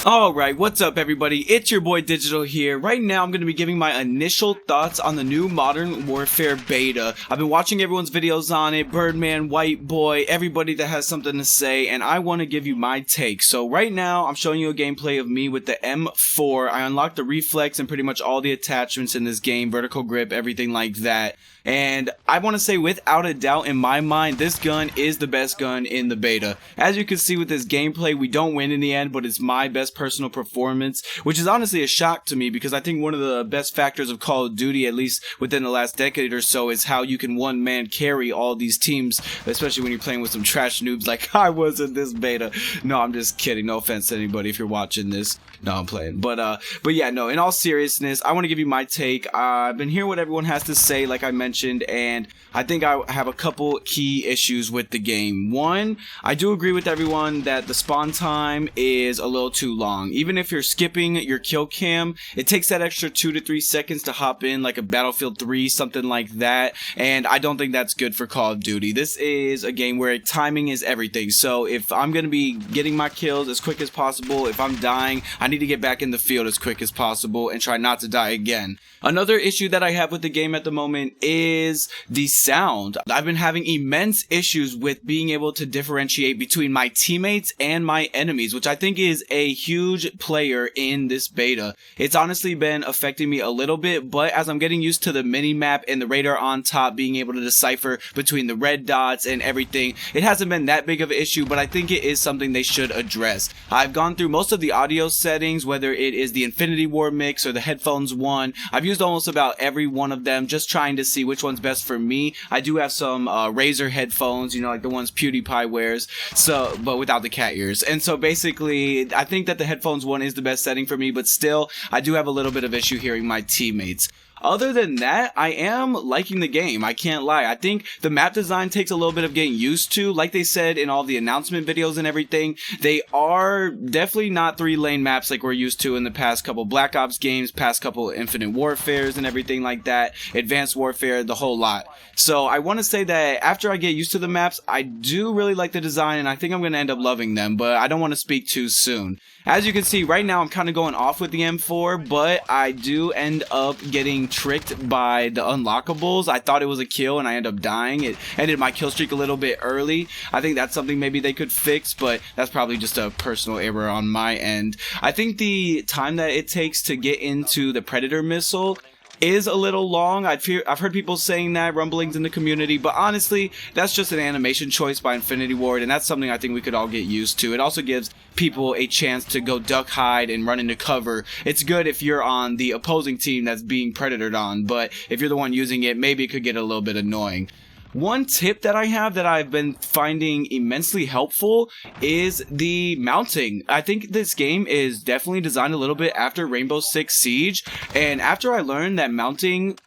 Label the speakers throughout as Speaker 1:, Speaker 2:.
Speaker 1: Alright, what's up everybody? It's your boy Digital here. Right now I'm going to be giving my initial thoughts on the new Modern Warfare beta. I've been watching everyone's videos on it, Birdman, White Boy, everybody that has something to say, and I want to give you my take. So right now I'm showing you a gameplay of me with the M4. I unlocked the reflex and pretty much all the attachments in this game, vertical grip, everything like that. And I want to say without a doubt in my mind, this gun is the best gun in the beta. As you can see with this gameplay, we don't win in the end, but it's my best personal performance, which is honestly a shock to me because I think one of the best factors of Call of Duty, at least within the last decade or so, is how you can one-man carry all these teams, especially when you're playing with some trash noobs like I was in this beta. No, I'm just kidding. No offense to anybody if you're watching this. No, I'm playing. But yeah, no, in all seriousness, I want to give you my take. I've been hearing what everyone has to say, like I mentioned, and I think I have a couple key issues with the game. One, I do agree with everyone that the spawn time is a little too long. Even if you're skipping your kill cam, it takes that extra 2 to 3 seconds to hop in, like a Battlefield 3, something like that, and I don't think that's good for Call of Duty. This is a game where timing is everything, so if I'm going to be getting my kills as quick as possible, if I'm dying, I need to get back in the field as quick as possible and try not to die again. Another issue that I have with the game at the moment is the sound. I've been having immense issues with being able to differentiate between my teammates and my enemies, which I think is a huge player in this beta. It's honestly been affecting me a little bit, but as I'm getting used to the mini-map and the radar on top, being able to decipher between the red dots and everything, it hasn't been that big of an issue, but I think it is something they should address. I've gone through most of the audio settings, whether it is the Infinity War mix or the headphones one. I've used almost about every one of them, just trying to see which one's best for me. I do have some Razer headphones, you know, like the ones PewDiePie wears, so, but without the cat ears. And so basically, I think that the headphones one is the best setting for me, but still, I do have a little bit of issue hearing my teammates. Other than that, I am liking the game. I can't lie. I think the map design takes a little bit of getting used to. Like they said in all the announcement videos and everything, they are definitely not 3-lane maps like we're used to in the past couple Black Ops games, past couple Infinite Warfares and everything like that, Advanced Warfare, the whole lot. So I want to say that after I get used to the maps, I do really like the design and I think I'm going to end up loving them, but I don't want to speak too soon. As you can see, right now I'm kind of going off with the M4, but I do end up getting tricked by the unlockables. I thought it was a kill and I ended up dying. It ended my kill streak a little bit early. I think that's something maybe they could fix, but that's probably just a personal error on my end. I think the time that it takes to get into the Predator missile is a little long. I've heard people saying that, rumblings in the community, but honestly, that's just an animation choice by Infinity Ward, and that's something I think we could all get used to. It also gives people a chance to go duck, hide, and run into cover. It's good if you're on the opposing team that's being predatored on, but if you're the one using it, maybe it could get a little bit annoying. One tip that I have that I've been finding immensely helpful is the mounting. I think this game is definitely designed a little bit after Rainbow Six Siege, and after I learned that mounting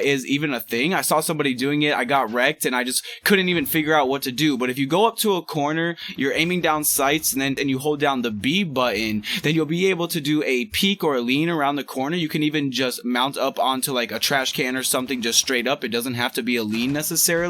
Speaker 1: is even a thing, I saw somebody doing it, I got wrecked, and I just couldn't even figure out what to do. But if you go up to a corner, you're aiming down sights, and you hold down the B button, then you'll be able to do a peek or a lean around the corner. You can even just mount up onto like a trash can or something just straight up. It doesn't have to be a lean necessarily.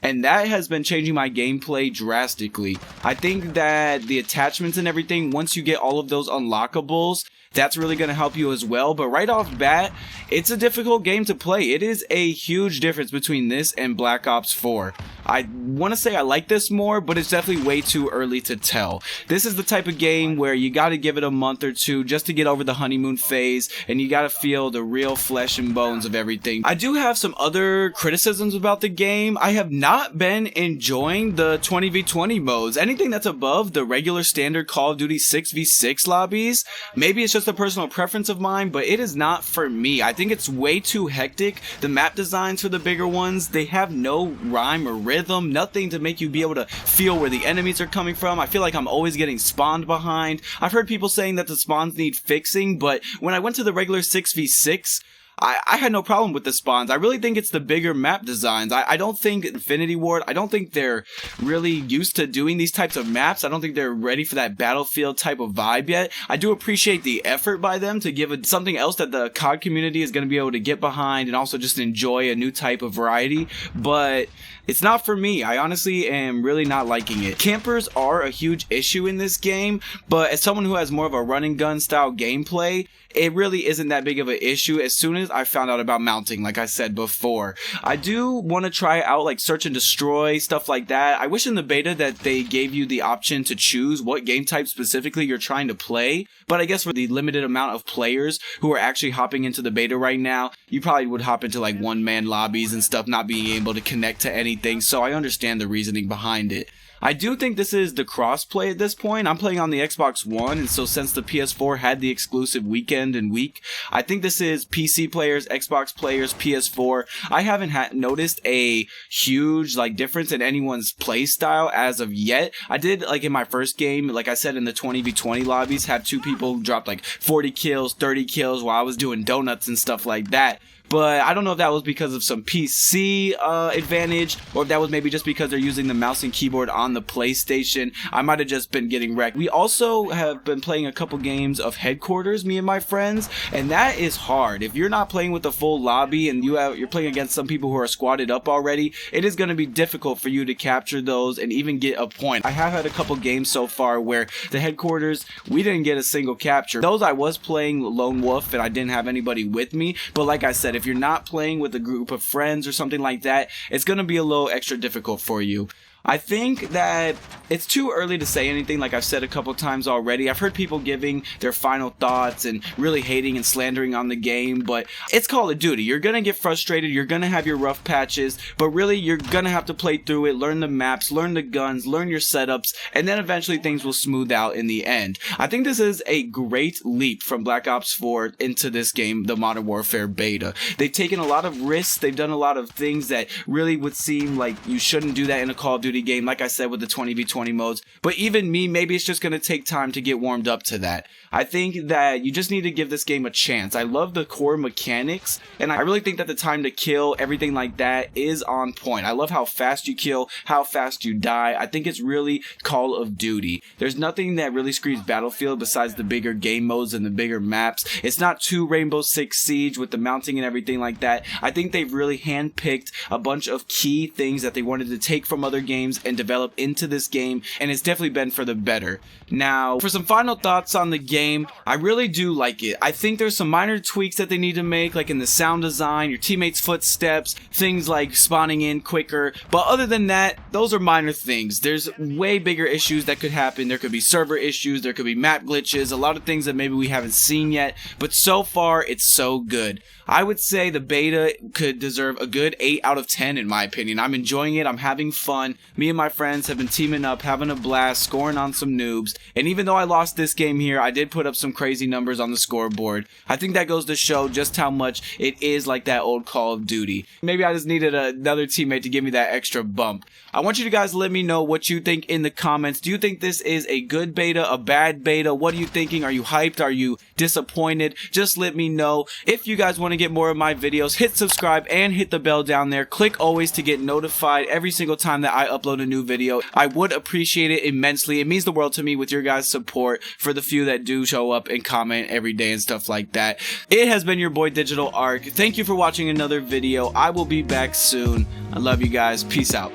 Speaker 1: And that has been changing my gameplay drastically. I think that the attachments and everything, once you get all of those unlockables, that's really going to help you as well. But right off bat, it's a difficult game to play. It is a huge difference between this and Black Ops 4. I want to say I like this more, but it's definitely way too early to tell. This is the type of game where you got to give it a month or two just to get over the honeymoon phase, and you got to feel the real flesh and bones of everything. I do have some other criticisms about the game. I have not been enjoying the 20v20 modes. Anything that's above the regular standard Call of Duty 6v6 lobbies, maybe it's just a personal preference of mine, but it is not for me. I think it's way too hectic. The map designs for the bigger ones, they have no rhyme or rhythm, nothing to make you be able to feel where the enemies are coming from. I feel like I'm always getting spawned behind. I've heard people saying that the spawns need fixing, but when I went to the regular 6v6, I had no problem with the spawns. I really think it's the bigger map designs. I don't think Infinity Ward, I don't think they're really used to doing these types of maps. I don't think they're ready for that Battlefield type of vibe yet. I do appreciate the effort by them to give it something else that the COD community is going to be able to get behind and also just enjoy a new type of variety, but it's not for me. I honestly am really not liking it. Campers are a huge issue in this game, but as someone who has more of a run and gun style gameplay, it really isn't that big of an issue as soon as I found out about mounting, like I said before. I do want to try out like search and destroy, stuff like that. I wish in the beta that they gave you the option to choose what game type specifically you're trying to play, but I guess for the limited amount of players who are actually hopping into the beta right now, you probably would hop into like one-man lobbies and stuff, not being able to connect to anything, so I understand the reasoning behind it. I do think this is the crossplay at this point. I'm playing on the Xbox One, and so since the PS4 had the exclusive weekend and week, I think this is PC players, Xbox players, PS4. I haven't noticed a huge like difference in anyone's play style as of yet. I did, like in my first game, like I said, in the 20v20 lobbies, have two people drop like 40 kills, 30 kills while I was doing donuts and stuff like that. But I don't know if that was because of some PC advantage, or if that was maybe just because they're using the mouse and keyboard on the PlayStation. I might have just been getting wrecked. We also have been playing a couple games of Headquarters, me and my friends, and that is hard. If you're not playing with the full lobby and you're playing against some people who are squatted up already, it is going to be difficult for you to capture those and even get a point. I have had a couple games so far where the Headquarters, we didn't get a single capture. Those I was playing lone wolf and I didn't have anybody with me, but like I said, if you're not playing with a group of friends or something like that, it's going to be a little extra difficult for you. I think that it's too early to say anything, like I've said a couple times already. I've heard people giving their final thoughts and really hating and slandering on the game, but it's Call of Duty. You're going to get frustrated, you're going to have your rough patches, but really you're going to have to play through it, learn the maps, learn the guns, learn your setups, and then eventually things will smooth out in the end. I think this is a great leap from Black Ops 4 into this game, the Modern Warfare beta. They've taken a lot of risks, they've done a lot of things that really would seem like you shouldn't do that in a Call of Duty game, like I said, with the 20v20 modes, but even me, maybe it's just going to take time to get warmed up to that. I think that you just need to give this game a chance. I love the core mechanics, and I really think that the time to kill, everything like that, is on point. I love how fast you kill, how fast you die. I think it's really Call of Duty. There's nothing that really screams Battlefield besides the bigger game modes and the bigger maps. It's not too Rainbow Six Siege with the mounting and everything like that. I think they've really handpicked a bunch of key things that they wanted to take from other games and develop into this game, and it's definitely been for the better. Now, for some final thoughts on the game, I really do like it. I think there's some minor tweaks that they need to make, like in the sound design, your teammates' footsteps, things like spawning in quicker, but other than that, those are minor things. There's way bigger issues that could happen. There could be server issues, there could be map glitches, a lot of things that maybe we haven't seen yet, but so far, it's so good. I would say the beta could deserve a good 8 out of 10 in my opinion. I'm enjoying it, I'm having fun. Me and my friends have been teaming up, having a blast, scoring on some noobs, and even though I lost this game here, I did put up some crazy numbers on the scoreboard. I think that goes to show just how much it is like that old Call of Duty. Maybe I just needed another teammate to give me that extra bump. I want you to guys let me know what you think in the comments. Do you think this is a good beta, a bad beta? What are you thinking? Are you hyped? Are you disappointed? Just let me know. If you guys want to get more of my videos, hit subscribe and hit the bell down there. Click always to get notified every single time that I upload a new video. I would appreciate it immensely. It means the world to me with your guys' support for the few that do show up and comment every day and stuff like that. It has been your boy Digital Arc. Thank you for watching another video. I will be back soon. I love you guys. Peace out.